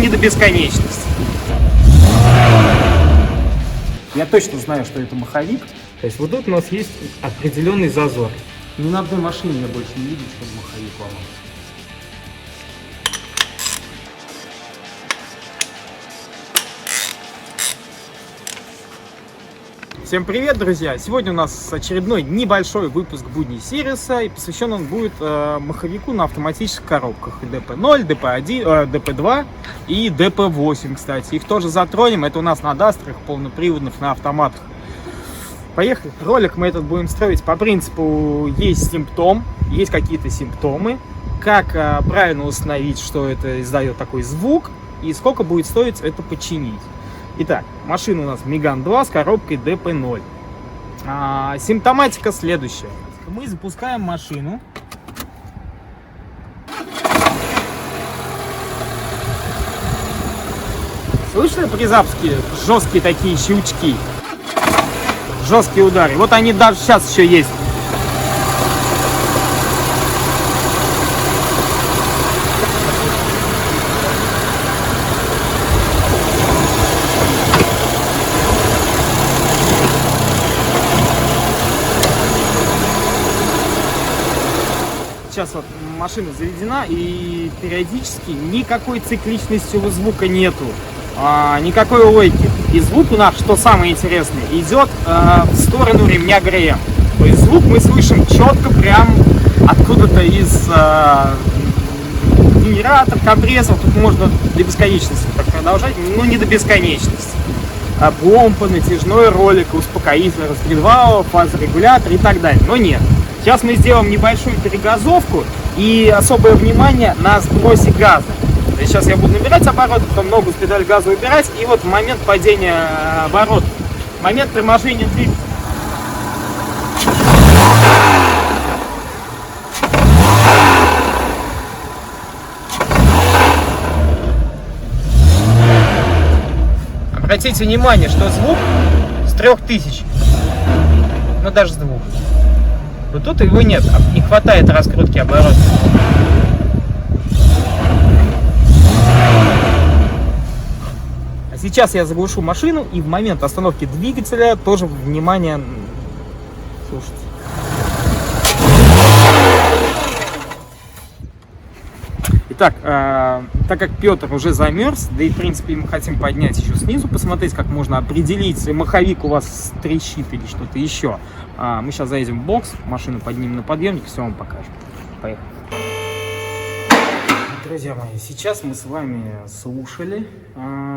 не до бесконечности. Я точно знаю, что это маховик. То есть вот тут у нас есть определенный зазор. Ни на одной машине я больше не видел, чтобы маховик ломался. Всем привет, друзья! Сегодня у нас очередной небольшой выпуск будней Сириуса, и посвящен он будет маховику на автоматических коробках DP0, DP1, DP2 и DP8, кстати. Их тоже затронем, это у нас на дастерах полноприводных, на автоматах. Поехали! Ролик мы этот будем строить по принципу есть симптом, есть какие-то симптомы, как правильно установить, что это издает такой звук, и сколько будет стоить это починить. Итак, машина у нас Megane 2 с коробкой DP0. Симптоматика следующая. Мы запускаем машину. Слышно при запуске жесткие такие щелчки? Жесткие удары. Вот они даже сейчас еще есть. Сейчас вот машина заведена, и периодически никакой цикличности у звука нету, никакой лойки. И звук у нас, что самое интересное, идет в сторону ремня ГРМ. То есть звук мы слышим четко прям откуда-то из генератора, компрессора. Тут можно до бесконечности так продолжать, но не до бесконечности. Помпа, натяжной ролик, успокоитель, распредвал, фазорегулятор и так далее. Но нет. Сейчас мы сделаем небольшую перегазовку и особое внимание на сбросе газа. Сейчас я буду набирать обороты, потом ногу с педаль газа убирать, и вот в момент падения оборотов, момент торможения двигателя. Обратите внимание, что звук с 3000, ну даже с 2. Вот тут его нет, не хватает раскрутки оборотов. А сейчас я заглушу машину, и в момент остановки двигателя тоже внимание. Слушайте. Итак, так как Петр уже замерз, да и в принципе мы хотим поднять еще снизу, посмотреть, как можно определить, маховик у вас трещит или что-то еще. Мы сейчас заедем в бокс, машину поднимем на подъемник, все вам покажем. Поехали. Друзья мои, сейчас мы с вами слушали,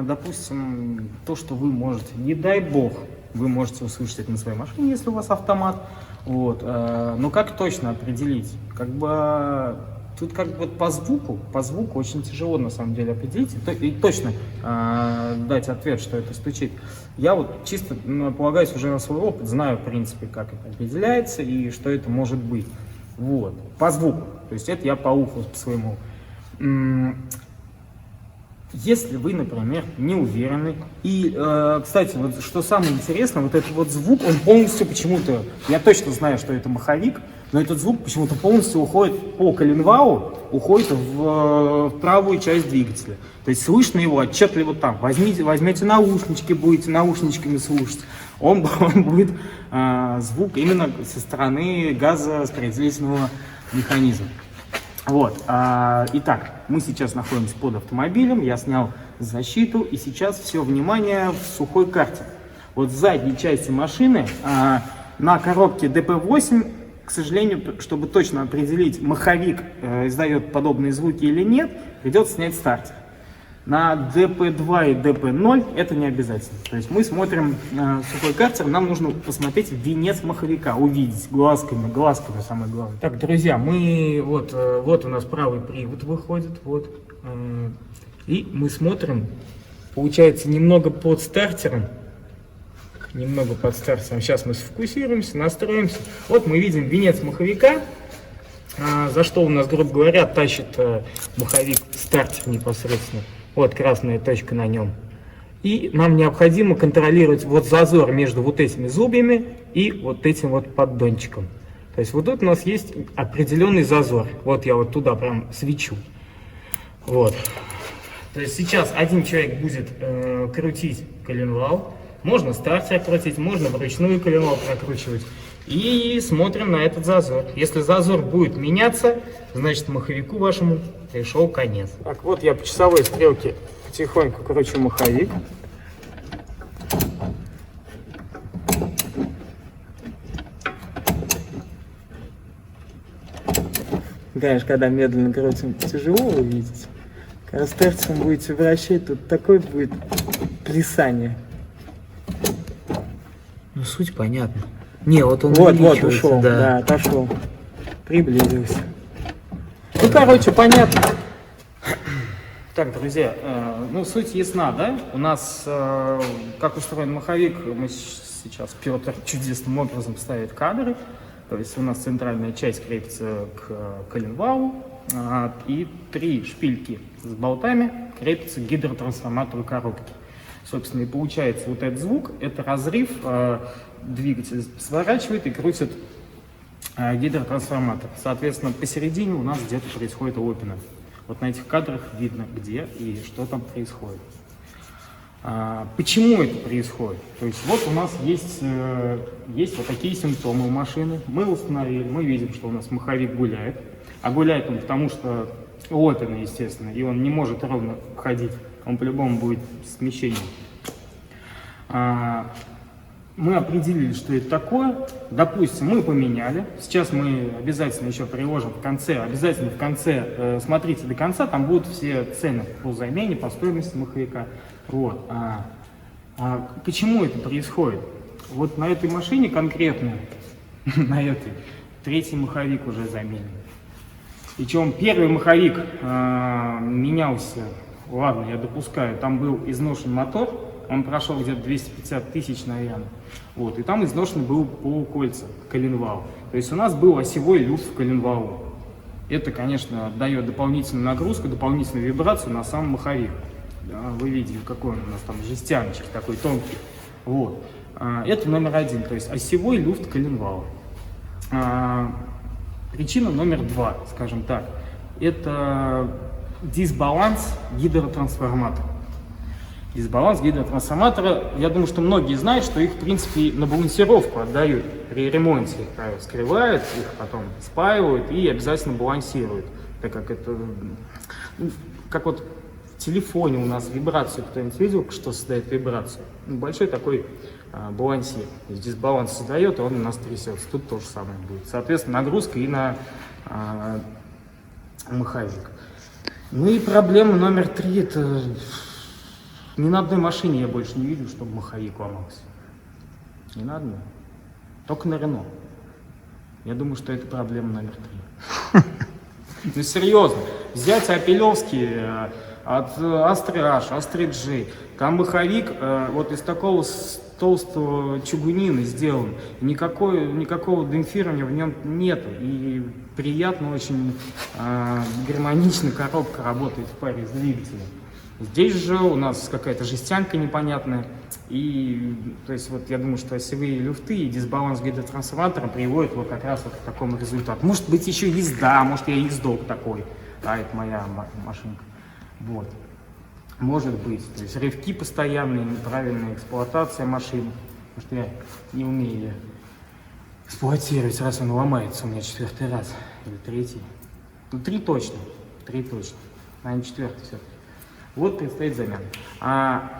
допустим, то, что вы можете, не дай бог, вы можете услышать это на своей машине, если у вас автомат. Вот. Но как точно определить? Тут по звуку очень тяжело на самом деле определить и точно дать ответ, что это стучит. Я вот чисто полагаюсь уже на свой опыт, знаю в принципе, как это определяется и что это может быть. Вот. По звуку. То есть это я по уху своему. Если вы, например, не уверены, и, кстати, вот что самое интересное, вот этот вот звук, он полностью почему-то, я точно знаю, что это маховик, но этот звук почему-то полностью уходит по коленвалу, уходит в правую часть двигателя. То есть слышно его отчетливо там. Возьмете наушнички, будете наушничками слушать, он будет звук именно со стороны газораспределительного механизма. Вот. Итак, мы сейчас находимся под автомобилем, я снял защиту, и сейчас все внимание в сухой карте. Вот в задней части машины на коробке DP8, к сожалению, чтобы точно определить, маховик издает подобные звуки или нет, придется снять стартер. На DP2 и DP0 это не обязательно. То есть мы смотрим сухой картер, нам нужно посмотреть венец маховика, увидеть глазками самое главное. Так, друзья, мы вот у нас правый привод выходит, вот, и мы смотрим, получается немного под стартером. Сейчас мы сфокусируемся, настроимся. Вот мы видим венец маховика, за что у нас, грубо говоря, тащит маховик стартер непосредственно. Вот красная точка на нем. И нам необходимо контролировать вот зазор между вот этими зубьями и вот этим вот поддончиком. То есть вот тут у нас есть определенный зазор. Вот я вот туда прям свечу. Вот. То есть сейчас один человек будет крутить коленвал, можно стартер крутить, можно вручную коленвал прокручивать. И смотрим на этот зазор. Если зазор будет меняться, значит маховику вашему пришел конец. Так, вот я по часовой стрелке потихоньку кручу маховик. Конечно, когда медленно крутим, тяжело увидеть. Когда с терцем будете вращать, тут такое будет плясание. Ну, суть понятна. Не, вот он Вот, увеличивается, ушел, да, отошел. Приблизился. Ну, короче, понятно. Так, друзья, ну, суть ясна, да? У нас, как устроен маховик, мы сейчас Петр чудесным образом ставит кадры. То есть у нас центральная часть крепится к коленвалу, и 3 шпильки с болтами крепятся к гидротрансформатору коробки. Собственно, и получается вот этот звук, это разрыв, двигатель сворачивает и крутит гидротрансформатор. Соответственно, посередине у нас где-то происходит опина. Вот на этих кадрах видно, где и что там происходит. Почему это происходит? То есть вот у нас есть вот такие симптомы у машины. Мы установили, мы видим, что у нас маховик гуляет. А гуляет он потому, что опина, естественно, и он не может ровно ходить. Он по-любому будет с смещением. Мы определили, что это такое. Допустим, мы поменяли. Сейчас мы обязательно еще приложим в конце. Обязательно в конце, смотрите до конца, там будут все цены по замене, по стоимости маховика. Вот. Почему это происходит? Вот на этой машине конкретно, на этой, 3-й маховик уже заменен. Причем первый маховик менялся, ладно, я допускаю, там был изношен мотор, он прошел где-то 250 тысяч, наверное. Вот, и там изношен был полукольца, коленвал. То есть у нас был осевой люфт в коленвалу. Это, конечно, дает дополнительную нагрузку, дополнительную вибрацию на сам маховик. Вы видели, какой он у нас там жестяночек такой тонкий. Вот. Это номер 1, то есть осевой люфт коленвала. Причина номер 2, скажем так, это дисбаланс гидротрансформатора. Дисбаланс гидротрансформатора, я думаю, что многие знают, что их, в принципе, на балансировку отдают при ремонте. Их скрывают, их потом спаивают и обязательно балансируют. Так как это, как вот в телефоне у нас вибрацию, кто-нибудь видел, что создает вибрацию? Большой такой балансир. Дисбаланс создает, и он у нас трясется. Тут то же самое будет. Соответственно, нагрузка и на маховик. Ну и проблема номер 3, это ни на одной машине я больше не видел, чтобы маховик ломался. Ни на одной. Только на Рено. Я думаю, что это проблема номер 3. Ну серьезно, взять Опелевский от Astra H, Astra J, там маховик вот из такого толстого чугунины сделан, никакого демпфирования в нем нет, и приятно очень, гармонично коробка работает в паре с двигателем. Здесь же у нас какая-то жестянка непонятная, и то есть вот я думаю, что осевые люфты и дисбаланс гидротрансформатора приводят вот как раз вот к такому результату. Может быть еще езда, может я ездок такой, это моя машинка, вот. Может быть, то есть рывки постоянные, неправильная эксплуатация машины, потому что я не умею ее эксплуатировать, раз он ломается у меня 4-й раз или 3-й. Ну 3 точно, наверное 4-й все-таки. Вот предстоит замена.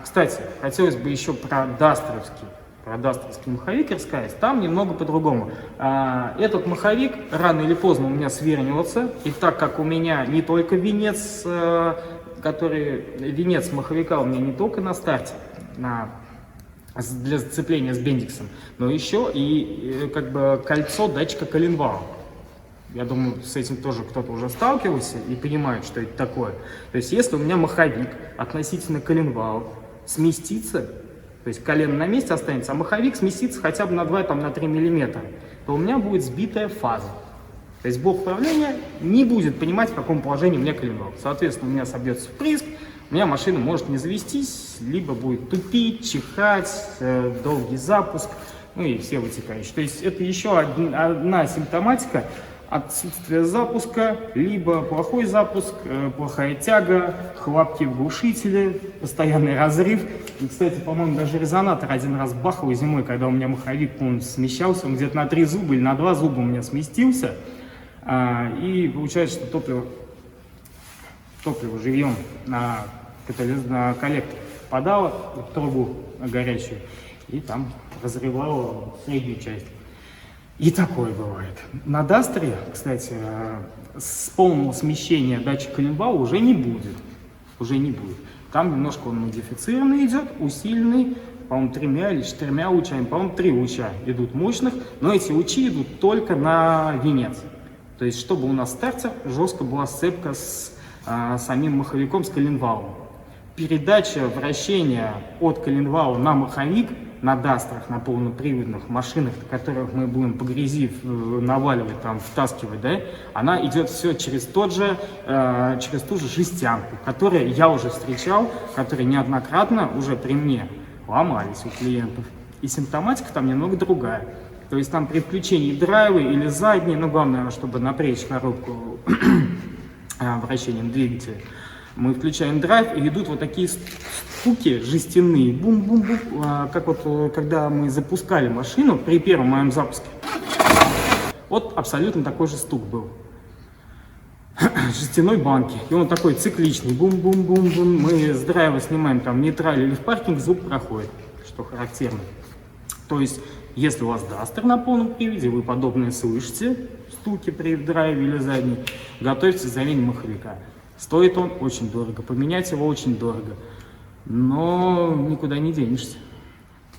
Кстати, хотелось бы еще про дастровский маховик рассказать. Там немного по-другому. Этот маховик рано или поздно у меня свирнивался, и так как у меня не только венец маховика у меня не только на старте, для зацепления с бендиксом, но еще и как бы кольцо датчика коленвала. Я думаю, с этим тоже кто-то уже сталкивался и понимает, что это такое. То есть если у меня маховик относительно коленвала сместится, то есть колено на месте останется, а маховик сместится хотя бы на 2-3 мм, то у меня будет сбитая фаза. То есть блок управления не будет понимать, в каком положении у меня коленвал. Соответственно, у меня собьется впрыск, у меня машина может не завестись, либо будет тупить, чихать, долгий запуск, ну и все вытекающие. То есть это еще одна симптоматика отсутствие запуска, либо плохой запуск, плохая тяга, хлопки в глушителе, постоянный разрыв. И, кстати, по-моему, даже резонатор один раз бахал зимой, когда у меня маховик полностью смещался, он где-то на 3 зуба или на 2 зуба у меня сместился. И получается, что топливо живьем на коллектор попадало в трубу горячую и там разрывало среднюю часть. И такое бывает. На Дастере, кстати, с полного смещения датчика коленвала уже не будет. Там немножко он модифицированный идет, усиленный, по-моему, 3 или 4 лучами, по-моему, 3 луча идут мощных, но эти лучи идут только на венец. То есть, чтобы у нас стартер, жестко была сцепка с самим маховиком, с коленвалом. Передача вращения от коленвала на маховик на дастерах, на полноприводных машинах, на которых мы будем по грязи наваливать, там, втаскивать, да, она идет все через ту же жестянку, которую я уже встречал, которые неоднократно уже при мне ломались у клиентов. И симптоматика там немного другая. То есть там при включении драйва или задней, но главное, чтобы напрячь коробку вращением двигателя, мы включаем драйв, и идут вот такие стуки жестяные, бум-бум-бум, как вот когда мы запускали машину при первом моем запуске. Вот абсолютно такой же стук был. Жестяной банки. И он такой цикличный, бум-бум-бум-бум. Мы с драйва снимаем там нейтраль или в паркинг, звук проходит, что характерно. То есть, если у вас дастер на полном приводе, вы подобное слышите, стуки при драйве или задней, готовьтесь к замене маховика. Стоит он очень дорого, поменять его очень дорого, но никуда не денешься.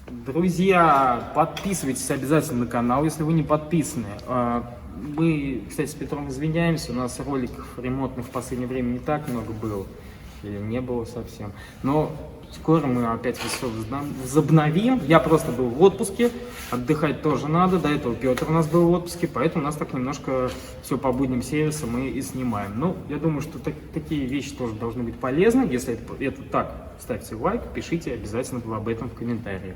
Друзья, подписывайтесь обязательно на канал, если вы не подписаны. Мы, кстати, с Петром извиняемся, у нас роликов ремонтных в последнее время не так много было, или не было совсем, но скоро мы опять все возобновим. Я просто был в отпуске, отдыхать тоже надо. До этого Петр у нас был в отпуске, поэтому у нас так немножко все по будням сервиса мы и снимаем. Ну, я думаю, что такие вещи тоже должны быть полезны. Если это так, ставьте лайк, пишите обязательно об этом в комментариях.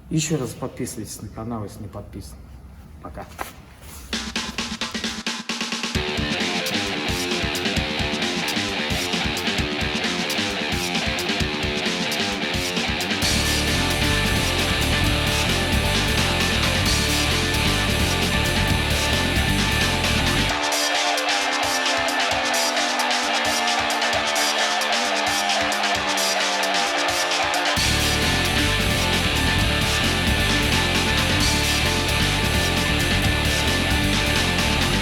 Еще раз подписывайтесь на канал, если не подписаны. Пока.